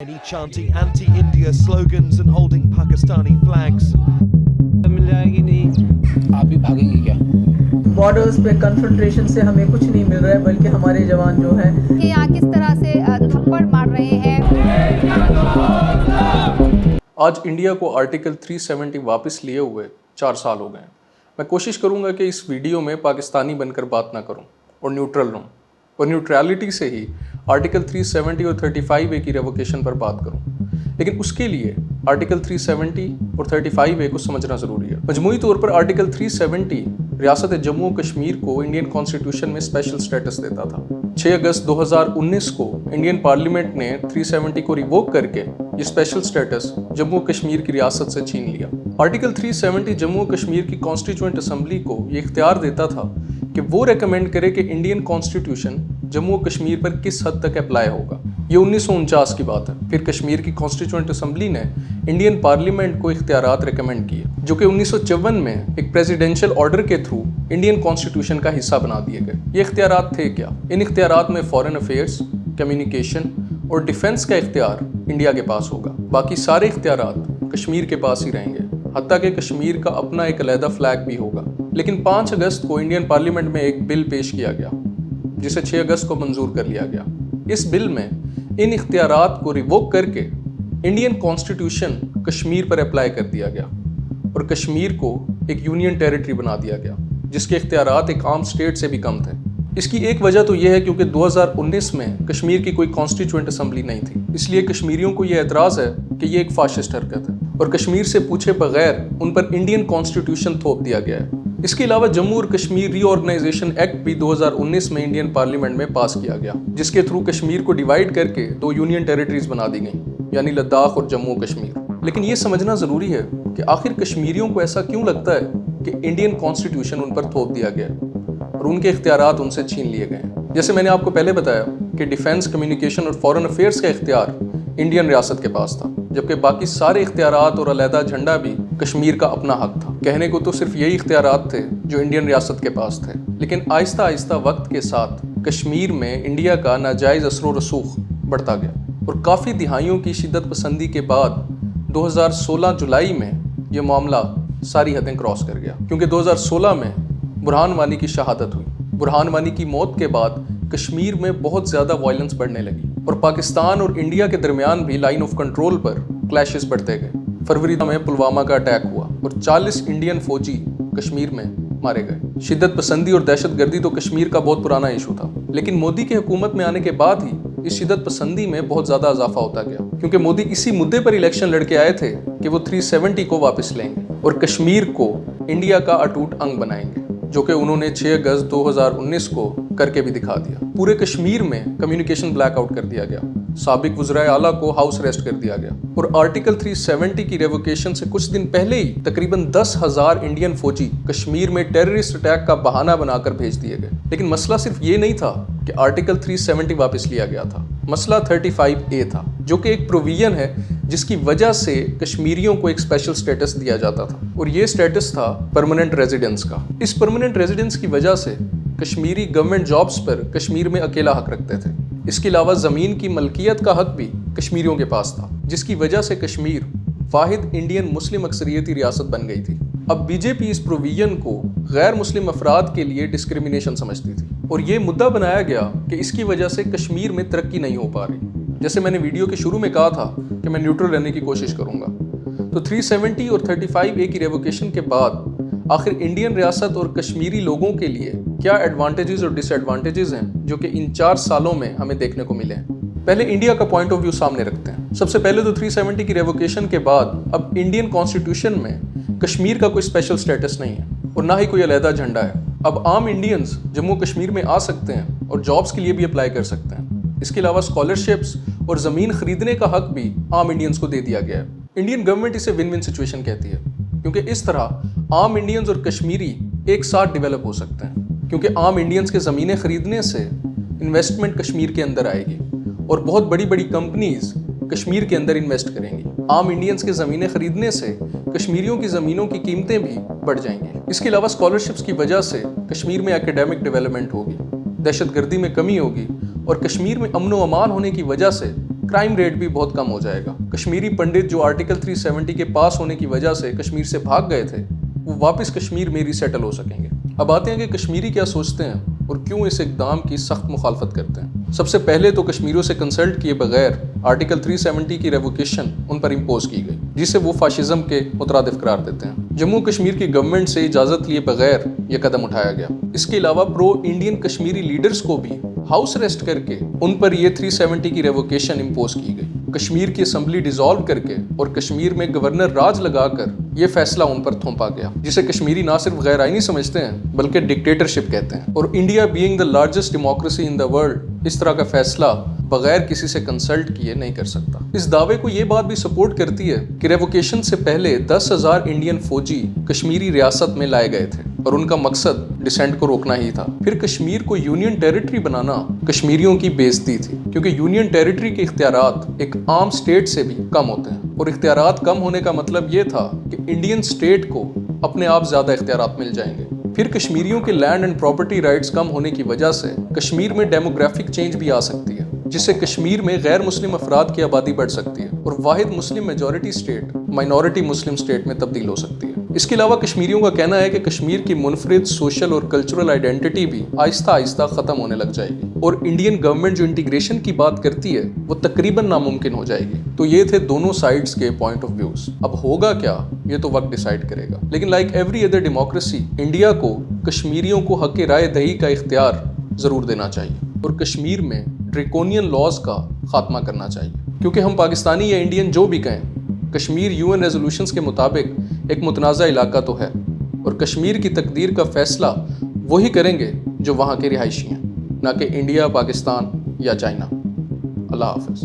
Many chanting anti-India slogans and holding Pakistani flags. मिल जाएगी नहीं, आप भी भागेंगे क्या? बॉर्डर्स पे कन्फ्रंट्रेशन से हमें कुछ नहीं मिल रहा है, बल्कि हमारे जवान जो हैं कि यहाँ किस तरह से थप्पड़ मार रहे हैं। आज इंडिया को आर्टिकल 370 वापस लिए हुए 4 साल हो गए हैं। मैं कोशिश करूंगा कि इस वीडियो में पाकिस्तानी बनकर बात ना करूं और न्यूट्रल रहूं और न्यूट्रलिटी से ही आर्टिकल 370 और 35A की रेवोकेशन पर बात करूं। लेकिन उसके लिए आर्टिकल 370 और 35A को समझना ज़रूरी है। मजमूई तौर पर आर्टिकल 370 रियासत जम्मू कश्मीर को इंडियन कॉन्स्टिट्यूशन में स्पेशल स्टेटस देता था। 6 अगस्त 2019 को इंडियन पार्लियामेंट ने 370 को रिवोक करके ये स्पेशल स्टेटस जम्मू कश्मीर की रियासत से छीन लिया। आर्टिकल 370 जम्मू कश्मीर की कॉन्स्टिट्यूएंट असम्बली को ये इख्तियार देता था कि वो रेकमेंड करे कि इंडियन कॉन्स्टिट्यूशन जम्मू कश्मीर पर किस हद तक अप्लाई होगा। ये 1949 की बात है। फिर कश्मीर की कॉन्स्टिट्यूएंट असम्बली ने इंडियन पार्लियामेंट को इख्तियारात रेकमेंड किए, जो कि 1954 में एक प्रेसिडेंशियल ऑर्डर के थ्रू इंडियन कॉन्स्टिट्यूशन का हिस्सा बना दिए गए। ये इख्तियारात थे क्या? इन इख्तियारात में फॉरेन अफेयर्स, कम्युनिकेशन और डिफेंस का इख्तियार इंडिया के पास होगा। बाकी सारे इख्तियारात कश्मीर के पास ही रहेंगे, हत्ता कि कश्मीर का अपना एक अलहदा फ्लैग भी होगा। लेकिन 5 अगस्त को इंडियन पार्लियामेंट में एक बिल पेश किया गया, जिसे 6 अगस्त को मंजूर कर लिया गया। इस बिल में इन इख्तियारात को रिवोक करके इंडियन कॉन्स्टिट्यूशन कश्मीर पर अप्लाई कर दिया गया और कश्मीर को एक यूनियन टेरिटरी बना दिया गया, जिसके इख्तियारात एक आम स्टेट से भी कम थे। इसकी एक वजह तो यह है क्योंकि 2019 में कश्मीर की कोई कॉन्स्टिट्यूएंट असम्बली नहीं थी, इसलिए कश्मीरियों को यह एतराज़ है कि ये एक फाशिस्ट हरकत है और कश्मीर से पूछे बगैर उन पर इंडियन कॉन्स्टिट्यूशन थोप दिया गया है। इसके अलावा जम्मू और कश्मीर रीऑर्गेनाइजेशन एक्ट भी 2019 में इंडियन पार्लियामेंट में पास किया गया, जिसके थ्रू कश्मीर को डिवाइड करके 2 यूनियन टेरिटरीज बना दी गई, यानी लद्दाख और जम्मू कश्मीर। लेकिन ये समझना ज़रूरी है कि आखिर कश्मीरियों को ऐसा क्यों लगता है कि इंडियन कॉन्स्टिट्यूशन उन पर थोप दिया गया और उनके इख्तियारात उनसे छीन लिए गए। जैसे मैंने आपको पहले बताया कि डिफेंस, कम्युनिकेशन और फॉरेन अफेयर्स का इख्तियार इंडियन रियासत के पास था, जबकि बाकी सारे इख्तियारात और अलहदा झंडा भी कश्मीर का अपना हक था। कहने को तो सिर्फ यही इख्तियारात थे जो इंडियन रियासत के पास थे, लेकिन आहिस्ता आहिस्ता वक्त के साथ कश्मीर में इंडिया का नाजायज़ असर रसूख बढ़ता गया और काफ़ी दिहाइयों की शिद्दत पसंदी के बाद 2016 जुलाई में यह मामला सारी हदें क्रॉस कर गया, क्योंकि 2016 में बुरहान वानी की शहादत हुई। बुरहान वानी की मौत के बाद कश्मीर में बहुत ज़्यादा वायलेंस बढ़ने लगी और पाकिस्तान और इंडिया के दरमियान भी लाइन ऑफ कंट्रोल पर क्लैशेस बढ़ते गए। फरवरी में पुलवामा का अटैक हुआ और 40 इंडियन फौजी कश्मीर में मारे गए। शिद्दत पसंदी और दहशत गर्दी तो कश्मीर का बहुत पुराना इशू था, लेकिन मोदी की हुकूमत में आने के बाद ही इस शिद्दत पसंदी में बहुत ज़्यादा इजाफा होता गया, क्योंकि मोदी इसी मुद्दे पर इलेक्शन लड़के आए थे कि वो 370 को वापस लेंगे और कश्मीर को इंडिया का अटूट अंग बनाएंगे, जो कि उन्होंने 6 अगस्त 2019 को करके भी दिखा दिया। पूरे कश्मीर में कम्युनिकेशन ब्लैकआउट कर दिया गया, साबिक वज़ीर आला को हाउस अरेस्ट कर दिया गया और आर्टिकल 370 की रेवोकेशन से कुछ दिन पहले ही तकरीबन 10,000 इंडियन फौजी कश्मीर में टेररिस्ट अटैक का बहाना बनाकर भेज दिए गए। लेकिन मसला सिर्फ ये नहीं था कि आर्टिकल 370 वापस लिया गया था, मसला 35A था, जो कि एक प्रोविजन है जिसकी वजह से कश्मीरियों को एक स्पेशल स्टेटस दिया जाता था और ये स्टेटस था परमानेंट रेजिडेंस का। इस परमानेंट रेजिडेंस की वजह से कश्मीरी गवर्नमेंट जॉब्स पर कश्मीर में अकेला हक रखते थे। इसके अलावा ज़मीन की मलकियत का हक भी कश्मीरियों के पास था, जिसकी वजह से कश्मीर वाहिद इंडियन मुस्लिम अक्सरियती रियासत बन गई थी। अब बीजेपी इस प्रोविजन को गैर मुस्लिम अफराद के लिए डिस्क्रिमिनेशन समझती थी और ये मुद्दा बनाया गया कि इसकी वजह से कश्मीर में तरक्की नहीं हो पा रही। जैसे मैंने वीडियो के शुरू में कहा था कि मैं न्यूट्रल रहने की कोशिश करूँगा, तो 370 और 35A की रेवोकेशन के बाद आखिर इंडियन रियासत और कश्मीरी लोगों के लिए क्या एडवांटेजेस और डिसएडवांटेजेस हैं जो कि इन 4 सालों में हमें देखने को मिले हैं। पहले इंडिया का पॉइंट ऑफ व्यू सामने रखते हैं। सबसे पहले तो 370 की रेवोकेशन के बाद अब इंडियन कॉन्स्टिट्यूशन में कश्मीर का कोई स्पेशल स्टेटस नहीं है और ना ही कोई अलहदा झंडा है। अब आम इंडियंस जम्मू कश्मीर में आ सकते हैं और जॉब्स के लिए भी अप्लाई कर सकते हैं। इसके अलावा स्कॉलरशिप्स और ज़मीन खरीदने का हक भी आम इंडियंस को दे दिया गया है। इंडियन गवर्नमेंट इसे विन विन सिचुएशन कहती है, क्योंकि इस तरह आम इंडियंस और कश्मीरी एक साथ डेवलप हो सकते हैं, क्योंकि आम इंडियंस के ज़मीनें खरीदने से इन्वेस्टमेंट कश्मीर के अंदर आएगी और बहुत बड़ी बड़ी कंपनीज कश्मीर के अंदर इन्वेस्ट करेंगी। आम इंडियंस के ज़मीनें खरीदने से कश्मीरियों की ज़मीनों की कीमतें भी बढ़ जाएंगी। इसके अलावा स्कॉलरशिप्स की वजह से कश्मीर में एकेडमिक डेवलपमेंट होगी, दहशत गर्दी में कमी होगी और कश्मीर में अमन व अमान होने की वजह से کرائم ریٹ بھی بہت کم ہو جائے گا. کشمیری پنڈت جو آرٹیکل 370 کے پاس ہونے کی وجہ سے کشمیر سے بھاگ گئے تھے وہ واپس کشمیر میں ری سیٹل ہو سکیں گے. اب آتے ہیں کہ کشمیری کیا سوچتے ہیں اور کیوں اس اقدام کی سخت مخالفت کرتے ہیں. سب سے پہلے تو کشمیریوں سے کنسلٹ کیے بغیر آرٹیکل 370 کی ریووکیشن ان پر امپوز کی گئی جسے وہ فاشزم کے مترادف قرار دیتے ہیں. جموں کشمیر کی گورنمنٹ سے اجازت لیے بغیر یہ قدم اٹھایا گیا. اس کے علاوہ پرو انڈین کشمیری لیڈرز کو بھی ہاؤس ریسٹ کر کے ان پر یہ 370 کی ریووکیشن امپوز کی گئی. کشمیر کی اسمبلی ڈیزالو کر کے اور کشمیر میں گورنر راج لگا کر یہ فیصلہ ان پر تھوپا گیا جسے کشمیری نہ صرف غیر آئینی سمجھتے ہیں بلکہ ڈکٹیٹرشپ کہتے ہیں. اور India being the largest democracy in the world اس طرح کا فیصلہ بغیر کسی سے کنسلٹ کیے نہیں کر سکتا. اس دعوے کو یہ بات بھی سپورٹ کرتی ہے کہ ریووکیشن سے پہلے 10,000 انڈین فوجی کشمیری ریاست میں لائے گئے تھے اور ان کا مقصد ڈسینٹ کو روکنا ہی تھا. پھر کشمیر کو یونین ٹیریٹری بنانا کشمیریوں کی بے عزتی تھی کیونکہ یونین ٹیریٹری کے اختیارات ایک عام سٹیٹ سے بھی کم ہوتے ہیں اور اختیارات کم ہونے کا مطلب یہ تھا کہ انڈین سٹیٹ کو اپنے آپ زیادہ اختیارات مل جائیں گے. پھر کشمیریوں کے لینڈ اینڈ پراپرٹی رائٹس کم ہونے کی وجہ سے کشمیر میں ڈیموگرافک چینج بھی آ سکتی ہے جس سے کشمیر میں غیر مسلم افراد کی آبادی بڑھ سکتی ہے اور واحد مسلم میجورٹی اسٹیٹ مائنورٹی مسلم اسٹیٹ میں تبدیل ہو سکتی ہے. اس کے علاوہ کشمیریوں کا کہنا ہے کہ کشمیر کی منفرد سوشل اور کلچرل آئیڈینٹی بھی آہستہ آہستہ ختم ہونے لگ جائے گی اور انڈین گورنمنٹ جو انٹیگریشن کی بات کرتی ہے وہ تقریباً ناممکن ہو جائے گی. تو یہ تھے دونوں سائڈز کے پوائنٹ آف ویوز. اب ہوگا کیا یہ تو وقت ڈیسائیڈ کرے گا. لیکن like every other democracy India کو کشمیریوں کو حق رائے دہی کا اختیار ضرور دینا چاہیے اور کشمیر میں ڈریکونین لاز کا خاتمہ کرنا چاہیے کیونکہ ہم پاکستانی یا انڈین جو بھی کہیں کشمیر UN ریزولوشنز کے مطابق ایک متنازع علاقہ تو ہے اور کشمیر کی تقدیر کا فیصلہ وہی کریں گے جو وہاں کے رہائشی ہیں نہ کہ انڈیا پاکستان یا چائنا. اللہ حافظ.